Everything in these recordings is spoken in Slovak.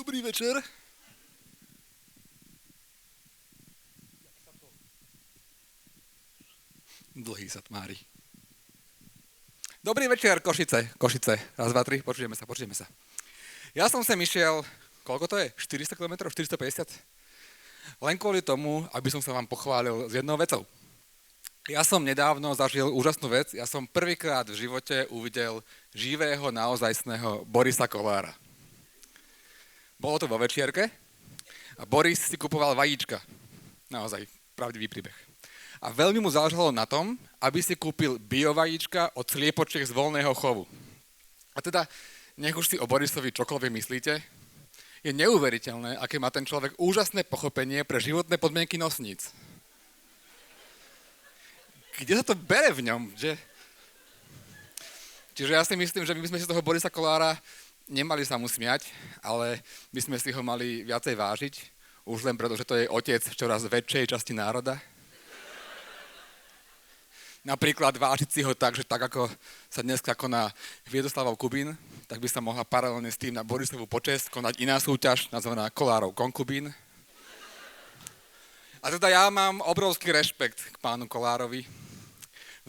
Dobrý večer. Dlhý sa tmári. Dobrý večer, Košice. Raz, dva, tri, počujeme sa. Ja som sem išiel, koľko to je? 400 km? 450? Len kvôli tomu, aby som sa vám pochválil s jednou vecou. Ja som nedávno zažil úžasnú vec. Ja som prvýkrát v živote uvidel živého, naozajstného Borisa Kollára. Bolo to vo večierke a Boris si kupoval vajíčka. Naozaj, pravdivý príbeh. A veľmi mu záležalo na tom, aby si kúpil biovajíčka od sliepočiek z voľného chovu. A teda, nech už si o Borisovi čokoľvek myslíte, je neuveriteľné, aké má ten človek úžasné pochopenie pre životné podmienky nosníc. Kde sa to bere v ňom, že? Čiže ja si myslím, že my sme si toho Borisa Kollára nemali sa mu smiať, ale my sme si ho mali viacej vážiť, už len preto, že to je otec v čoraz väčšej časti národa. Napríklad vážiť si ho tak, že tak ako sa dneska koná Viedoslavov Kubín, tak by sa mohla paralelne s tým na Borisovú počesť konať iná súťaž, nazvaná Kollárov konkubín. A teda ja mám obrovský rešpekt k pánu Kollárovi,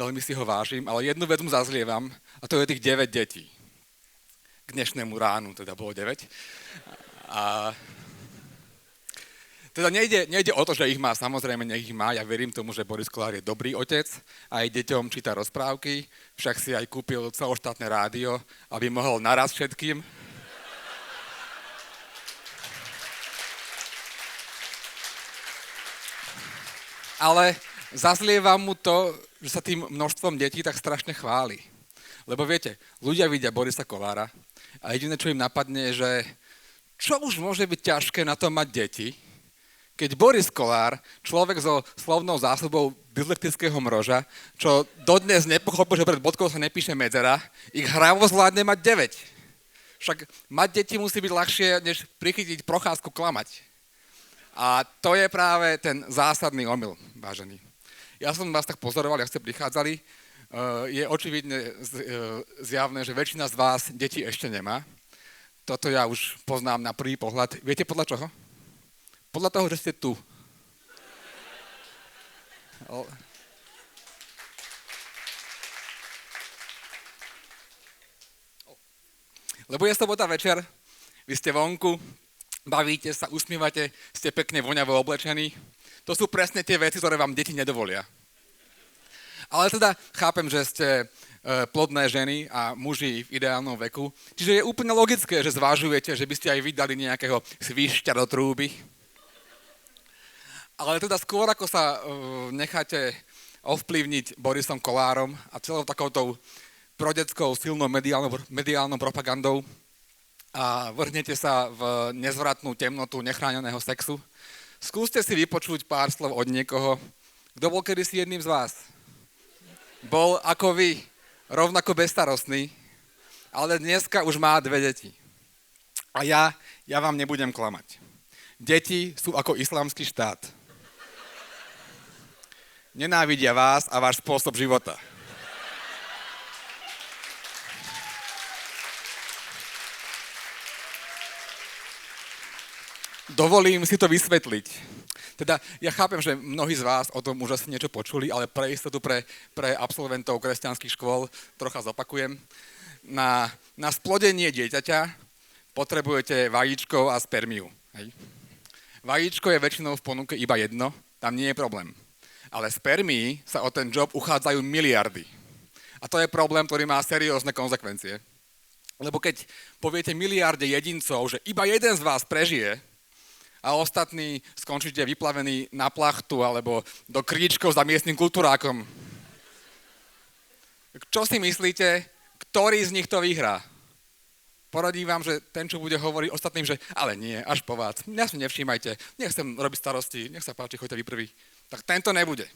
veľmi si ho vážim, ale jednu vec mu zazlievam, a to je tých 9 detí. K dnešnému ránu teda bolo 9. A teda nejde o to, že ich má, samozrejme, nech ich má. Ja verím tomu, že Boris Kollár je dobrý otec, aj deťom číta rozprávky, však si aj kúpil celoštátne rádio, aby mohol naraz všetkým. Ale zazlievam mu to, že sa tým množstvom detí tak strašne chváli. Lebo viete, ľudia vidia Borisa Kollára a jediné, čo im napadne, je, že čo už môže byť ťažké na to mať deti, keď Boris Kollár, človek so slovnou zásobou dyslektického mroža, čo dodnes nepochopil, že pred bodkou sa nepíše medzera, ich hravo zvládne mať 9. Však mať deti musí byť ľahšie, než prichytiť procházku klamať. A to je práve ten zásadný omyl, vážení. Ja som vás tak pozoroval, jak ste prichádzali. Je očividne zjavné, že väčšina z vás deti ešte nemá. Toto ja už poznám na prvý pohľad. Viete podľa čoho? Podľa toho, že ste tu. Lebo je sobota večer, vy ste vonku, bavíte sa, usmievate, ste pekne voňavo oblečení. To sú presne tie veci, ktoré vám deti nedovolia. Ale teda chápem, že ste plodné ženy a muži v ideálnom veku. Čiže je úplne logické, že zvážujete, že by ste aj vydali nejakého svišťa do trúby. Ale teda skôr, ako sa necháte ovplyvniť Borisom Kollárom a celou takoutou prodeckou silnou mediálnou propagandou a vrhnete sa v nezvratnú temnotu nechráneného sexu, skúste si vypočuť pár slov od niekoho, kto bol kedysi jedným z vás. Bol ako vy, rovnako bezstarostný, ale dneska už má 2 deti. A ja vám nebudem klamať. Deti sú ako islamský štát. Nenávidia vás a váš spôsob života. Dovolím si to vysvetliť. Teda ja chápem, že mnohí z vás o tom už asi niečo počuli, ale pre istotu pre absolventov kresťanských škôl trocha zopakujem. Na splodenie dieťaťa potrebujete vajíčko a spermiu. Hej. Vajíčko je väčšinou v ponuke iba jedno, tam nie je problém. Ale spermii sa o ten job uchádzajú miliardy. A to je problém, ktorý má seriózne konzekvencie. Lebo keď poviete miliarde jedincov, že iba jeden z vás prežije, a ostatní skončíte vyplavení na plachtu alebo do kríčkov za miestnym kultúrákom. Čo si myslíte, ktorý z nich to vyhrá? Poradím vám, že ten, čo bude hovoriť ostatným, že ale nie, až po vás, mňa si nevšímajte, nechcem robiť starosti, nech sa páči, choďte vy prvý. Tak tento nebude.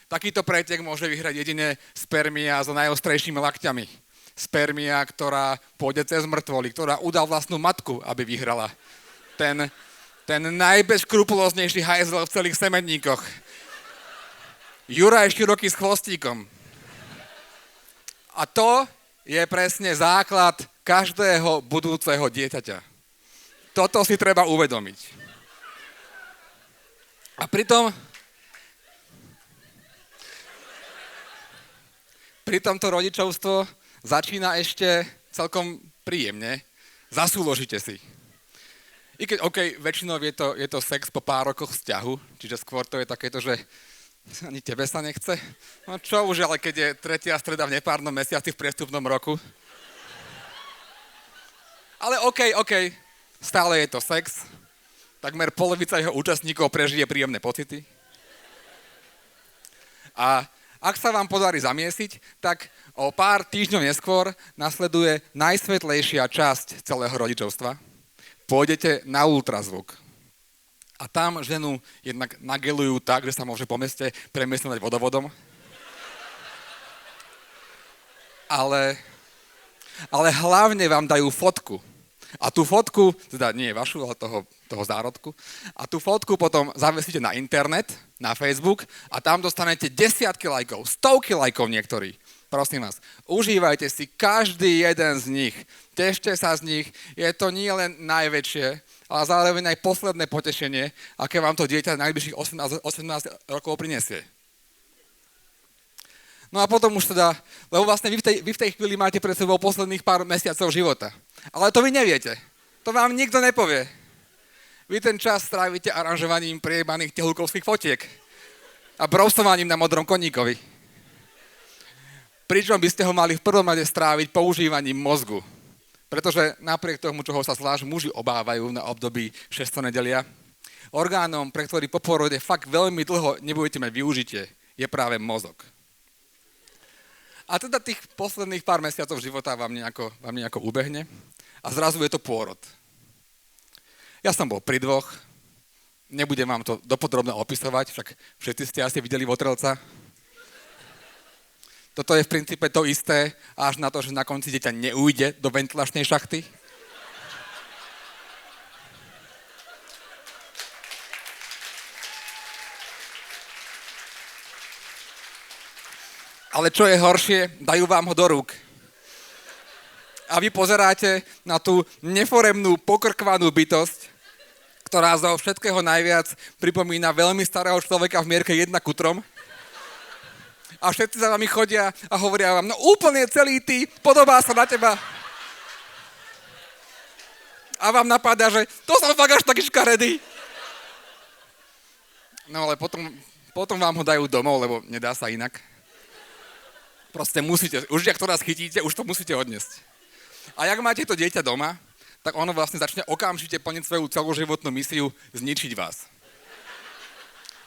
Takýto pretek môže vyhrať jedine spermia so najostrejšími lakťami. Spermia, ktorá pôjde cez mŕtvoly, ktorá udá vlastnú matku, aby vyhrala. Ten najbezškrupulóznejší hajzel v celých semenníkoch. Juraj Široký s chvostíkom. A to je presne základ každého budúceho dieťaťa. Toto si treba uvedomiť. A pritom to rodičovstvo začína ešte celkom príjemne. Zasúložite si. I keď, väčšinou je to sex po pár rokoch vzťahu, čiže skôr to je takéto, že ani tebe sa nechce. No čo už, ale keď je tretia streda v nepárnom mesiaci v priestupnom roku. Ale stále je to sex. Takmer polovica jeho účastníkov prežije príjemné pocity. A ak sa vám podarí zamiesiť, tak o pár týždňov neskôr nasleduje najsvetlejšia časť celého rodičovstva. Pôjdete na ultrazvuk. A tam ženu jednak nagelujú tak, že sa môže po meste premiestňovať vodovodom. Ale hlavne vám dajú fotku. A tú fotku, teda nie vašu, ale toho zárodku, a tú fotku potom zavesíte na internet, na Facebook a tam dostanete desiatky lajkov, stovky lajkov niektorí. Prosím vás, užívajte si každý jeden z nich, tešte sa z nich, je to nie len najväčšie, ale zároveň aj posledné potešenie, aké vám to dieťa najbližších 18 rokov prinesie. No a potom už teda, lebo vlastne vy v tej chvíli máte pred sebou posledných pár mesiacov života. Ale to vy neviete. To vám nikto nepovie. Vy ten čas strávite aranžovaním priebaných tehulkovských fotiek a brousovaním na modrom koníkovi. Pričom by ste ho mali v prvom rade stráviť používaním mozgu. Pretože napriek tomu, čoho sa zvlášť muži obávajú na období 6. nedelia, orgánom, pre ktorý po pôrode fakt veľmi dlho nebudete mať využitie, je práve mozog. A teda tých posledných pár mesiacov života vám nejako ubehne a zrazu je to pôrod. Ja som bol pri 2, nebudem vám to dopodrobne opisovať, však všetci ste asi videli Votrelca. Toto je v princípe to isté, až na to, že na konci dieťa neujde do ventilačnej šachty. Ale čo je horšie, dajú vám ho do rúk. A vy pozeráte na tú neforemnú, pokrkvanú bytosť, ktorá zo všetkého najviac pripomína veľmi starého človeka v mierke 1:3. A všetci za vami chodia a hovoria vám, no úplne celý ty, podobá sa na teba. A vám napadá, že to som fakt až taký škaredý. No ale potom vám ho dajú domov, lebo nedá sa inak. Proste musíte, už ak to raz chytíte, už to musíte odniesť. A jak máte to dieťa doma, tak ono vlastne začne okamžite plniť svoju celoživotnú misiu zničiť vás.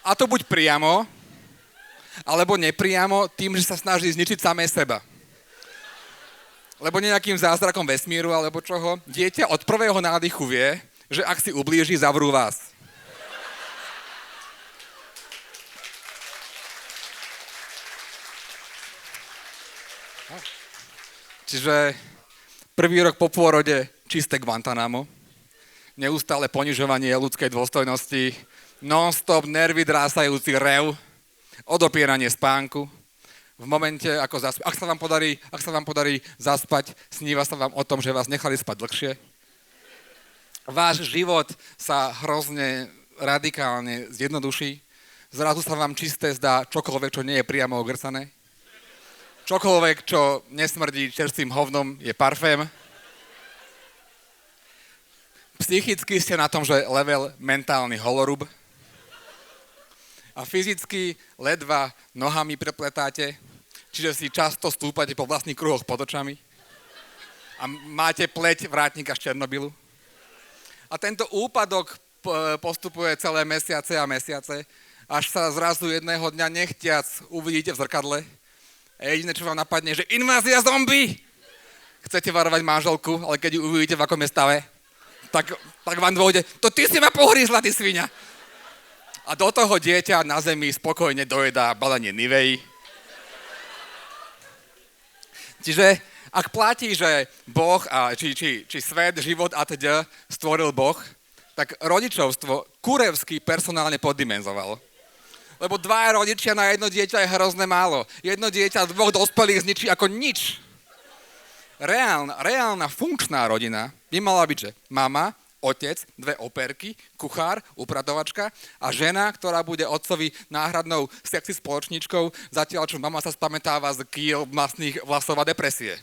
A to buď priamo, alebo nepriamo tým, že sa snaží zničiť samé seba. Lebo nejakým zázrakom vesmíru, alebo čoho, dieťa od prvého nádychu vie, že ak si ublíži, zavrú vás. Čiže prvý rok po pôrode čisté Guantanamo, neustále ponižovanie ľudskej dôstojnosti, non-stop nervy drásajúci rev, odopieranie spánku. V momente, ak sa vám podarí zaspať, sníva sa vám o tom, že vás nechali spať dlhšie. Váš život sa hrozne radikálne zjednoduší. Zrazu sa vám čisté zdá čokoľvek, čo nie je priamo ogrcané. Čokoľvek, čo nesmrdí čerstvým hovnom, je parfém. Psychicky ste na tom, že level mentálny holorub. A fyzicky ledva nohami prepletáte, čiže si často stúpate po vlastných kruhoch pod očami. A máte pleť vrátnika z Černobylu. A tento úpadok postupuje celé mesiace a mesiace, až sa zrazu jedného dňa nechtiac uvidíte v zrkadle. A jediné, čo vám napadne, že invázia zombie! Chcete varovať manželku, ale keď ju uvidíte, v akom je stave, tak vám dôjde, to ty si ma pohrízla, ty sviňa! A do toho dieťa na zemi spokojne dojedá balenie Nivei. Čiže ak platí, že Boh, či svet, život a teda stvoril Boh, tak rodičovstvo kurevsky personálne poddimenzoval. Lebo 2 rodičia na jedno dieťa je hrozné málo. Jedno dieťa 2 dospelých zničí ako nič. Reálna, funkčná rodina by mala byť, že mama otec, dve operky, kuchár, upratovačka a žena, ktorá bude otcovi náhradnou sexy spoločníčkou, zatiaľ čo mama sa spamätáva z kýl masných vlasov a depresie.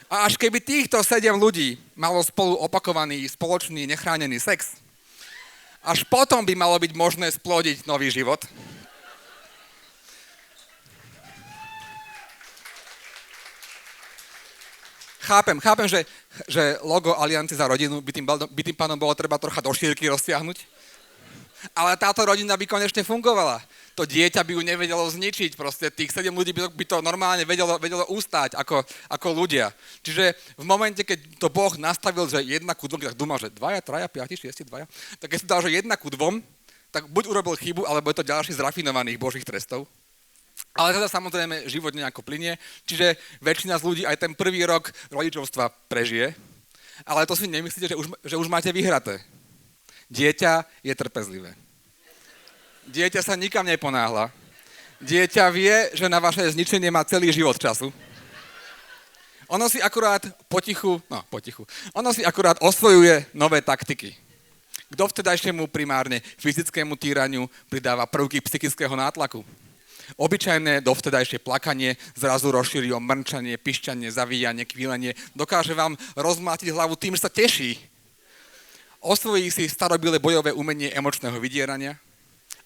A až keby týchto 7 ľudí malo spolu opakovaný, spoločný, nechránený sex, až potom by malo byť možné splodiť nový život. Chápem, že logo Aliancie za rodinu by tým pánom bolo treba trocha do šírky rozsiahnuť. Ale táto rodina by konečne fungovala. To dieťa by ju nevedelo zničiť, proste tých 7 ľudí by to normálne vedelo ustáť ako ľudia. Čiže v momente, keď to Boh nastavil, že 1:2, tak dúmal, že 2, 3, 5, 6, 2, tak keď si dal, že 1:2, tak buď urobil chybu, alebo je to ďalší z rafinovaných Božích trestov. Ale teda samozrejme život nejako plynie, čiže väčšina z ľudí aj ten prvý rok rodičovstva prežije, ale to si nemyslíte, že už máte vyhraté. Dieťa je trpezlivé. Dieťa sa nikam neponáhla. Dieťa vie, že na vaše zničenie má celý život času. Ono si akurát potichu, ono si akurát osvojuje nové taktiky. K dovtedajšiemu primárne fyzickému týraniu pridáva prvky psychického nátlaku. Obyčajné dovtedajšie plakanie zrazu rozšíri o mrčanie, pišťanie, zavíjanie, kvílenie. Dokáže vám rozmlátiť hlavu tým, že sa teší. Osvojí si starobilé bojové umenie emočného vydierania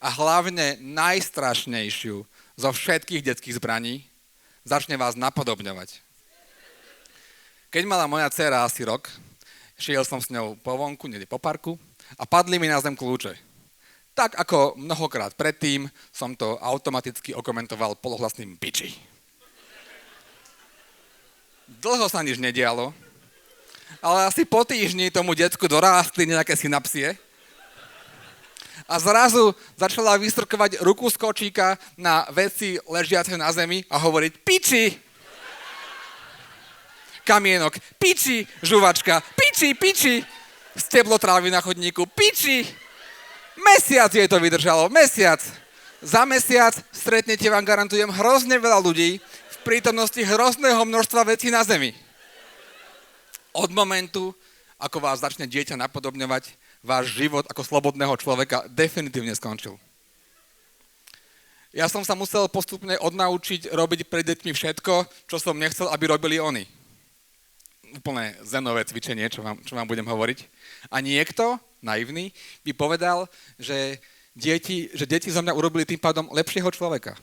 a hlavne najstrašnejšiu zo všetkých detských zbraní začne vás napodobňovať. Keď mala moja dcéra asi rok, šiel som s ňou po vonku, niekde po parku a padli mi na zem kľúče. Tak ako mnohokrát predtým som to automaticky okomentoval polohlasným piči. Dlho sa nič nedialo, ale asi po týždni tomu decku dorástli nejaké synapsie a zrazu začala vystrkovať ruku z kočíka na veci ležiace na zemi a hovoriť piči. Kamienok, piči, žuvačka, piči, steblo trávy na chodníku, piči. Mesiac jej to vydržalo, mesiac. Za mesiac stretnete, vám garantujem, hrozne veľa ľudí v prítomnosti hrozného množstva vecí na zemi. Od momentu, ako vás začne dieťa napodobňovať, váš život ako slobodného človeka definitívne skončil. Ja som sa musel postupne odnaučiť robiť pred deťmi všetko, čo som nechcel, aby robili oni. Úplne zenové cvičenie, čo vám budem hovoriť. A niekto, naivný, by povedal, že deti zo mňa urobili tým pádom lepšieho človeka.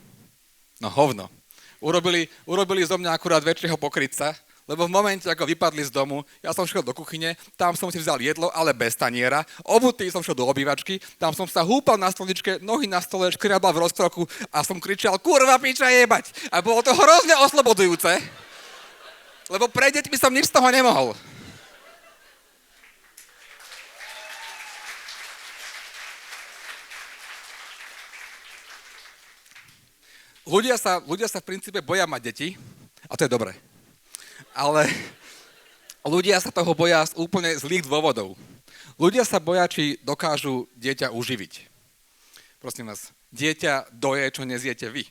No hovno. Urobili zo mňa akurát väčšieho pokrytca, lebo v momente, ako vypadli z domu, ja som šiel do kuchyne, tam som si vzal jedlo, ale bez taniera, obutý som šiel do obývačky, tam som sa húpal na stoličke, nohy na stole, škriabal v rozkroku a som kričal, kurva piča jebať. A bolo to hrozne oslobodujúce, lebo pre deťmi som nič z toho nemohol. Ľudia sa v princípe boja mať deti, a to je dobré. Ale ľudia sa toho boja z úplne zlých dôvodov. Ľudia sa boja, či dokážu dieťa uživiť. Prosím vás, dieťa doje, čo nezjete vy.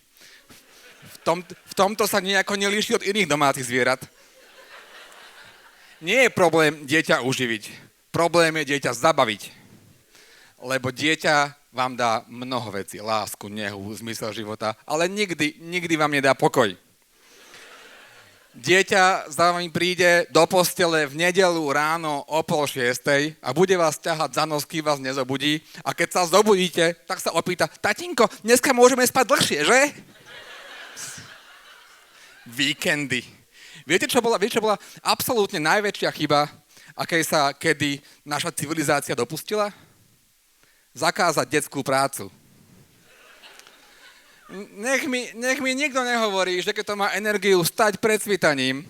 V tomto sa nejako nelíši od iných domácich zvierat. Nie je problém dieťa uživiť. Problém je dieťa zabaviť. Lebo dieťa vám dá mnoho vecí. Lásku, nehu, zmysel života. Ale nikdy vám nedá pokoj. Dieťa za vami príde do postele v nedeľu ráno o 5:30 a bude vás ťahať za nos, kým vás nezobudí. A keď sa zobudíte, tak sa opýta, tatinko, dneska môžeme spať dlhšie, že? Víkendy. Viete, čo bola absolútne najväčšia chyba, akej sa kedy naša civilizácia dopustila? Zakázať detskú prácu. Nech mi nikto nehovorí, že keď to má energiu stať pred svitaním,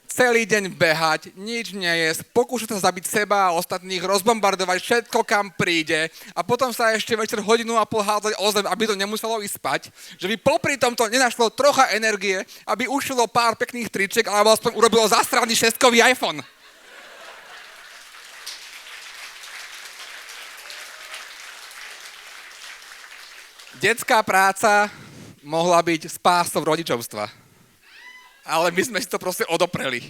celý deň behať, nič nejesť, pokúšať sa zabiť seba a ostatných, rozbombardovať všetko, kam príde a potom sa ešte večer 1.5 hodinu hádzať o zem, aby to nemuselo ísť spať, že by popri tomto nenašlo trocha energie, aby ušilo pár pekných triček alebo aspoň urobilo zasraný 6-kový iPhone. Detská práca mohla byť spásou rodičovstva. Ale my sme si to proste odopreli.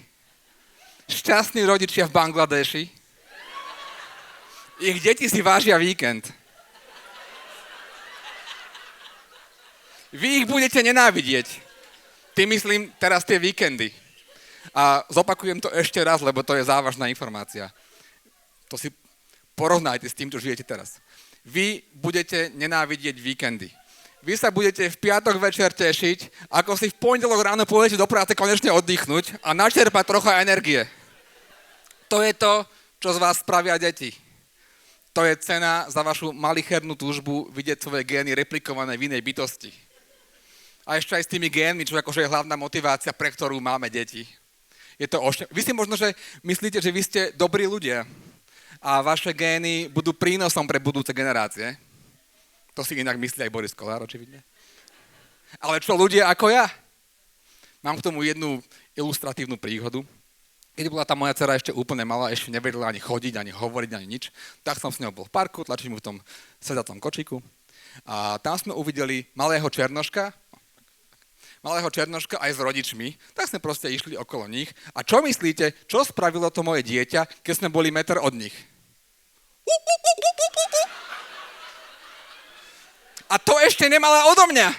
Šťastní rodičia v Bangladeši Ich deti si vážia víkend. Vy ich budete nenávidieť. Tým myslím teraz tie víkendy. A zopakujem to ešte raz, lebo to je závažná informácia. To si porovnajte s tým, čo žijete teraz. Vy budete nenávidieť víkendy. Vy sa budete v piatok večer tešiť, ako si v pondelok ráno pôjdete do práce konečne oddychnúť a načerpať trocha energie. To je to, čo z vás spravia deti. To je cena za vašu malichernú túžbu vidieť svoje gény replikované v inej bytosti. A ešte aj s tými génmi, čo akože je hlavná motivácia, pre ktorú máme deti. Vy si možno, že myslíte, že vy ste dobrí ľudia a vaše gény budú prínosom pre budúce generácie. To si inak myslí aj Boris Kolár, očividne. Ale čo ľudia ako ja? Mám k tomu jednu ilustratívnu príhodu. Keď bola tá moja dcera ešte úplne malá, ešte nevedela ani chodiť, ani hovoriť, ani nič, tak som s ňou bol v parku, tlačím mu v tom sedacom kočíku. A tam sme uvideli malého černoška aj s rodičmi, tak sme proste išli okolo nich. A čo myslíte, čo spravilo to moje dieťa, keď sme boli meter od nich? A to ešte nemala odo mňa.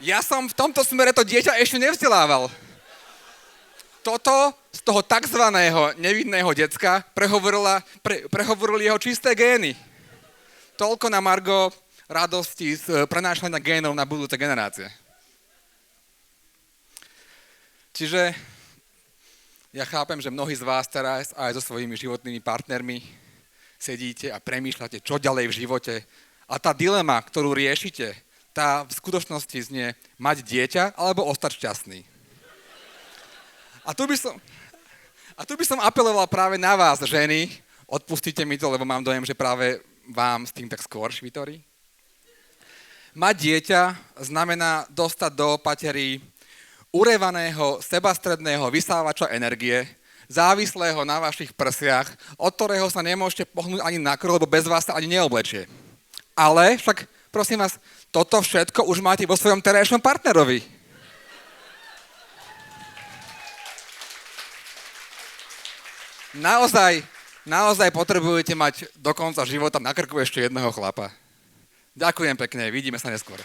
Ja som v tomto smere to dieťa ešte nevzdelával. Toto z toho takzvaného nevinného decka prehovorili jeho čisté gény. Toľko na margo radosti z prenášania génov na budúce generácie. Čiže ja chápem, že mnohí z vás teraz aj so svojimi životnými partnermi sedíte a premýšľate, čo ďalej v živote. A tá dilema, ktorú riešite, tá v skutočnosti znie mať dieťa alebo ostať šťastný. A tu by som apeloval práve na vás, ženy, odpustite mi to, lebo mám dojem, že práve vám s tým tak skôr švitorí. Mať dieťa znamená dostať do patery urevaného, sebastredného vysávača energie, závislého na vašich prsiach, od ktorého sa nemôžete pohnúť ani na krok, lebo bez vás sa ani neoblečie. Ale však, prosím vás, toto všetko už máte vo svojom terajšom partnerovi. Naozaj potrebujete mať do konca života na krku ešte jedného chlapa. Ďakujem pekne, vidíme sa neskôr.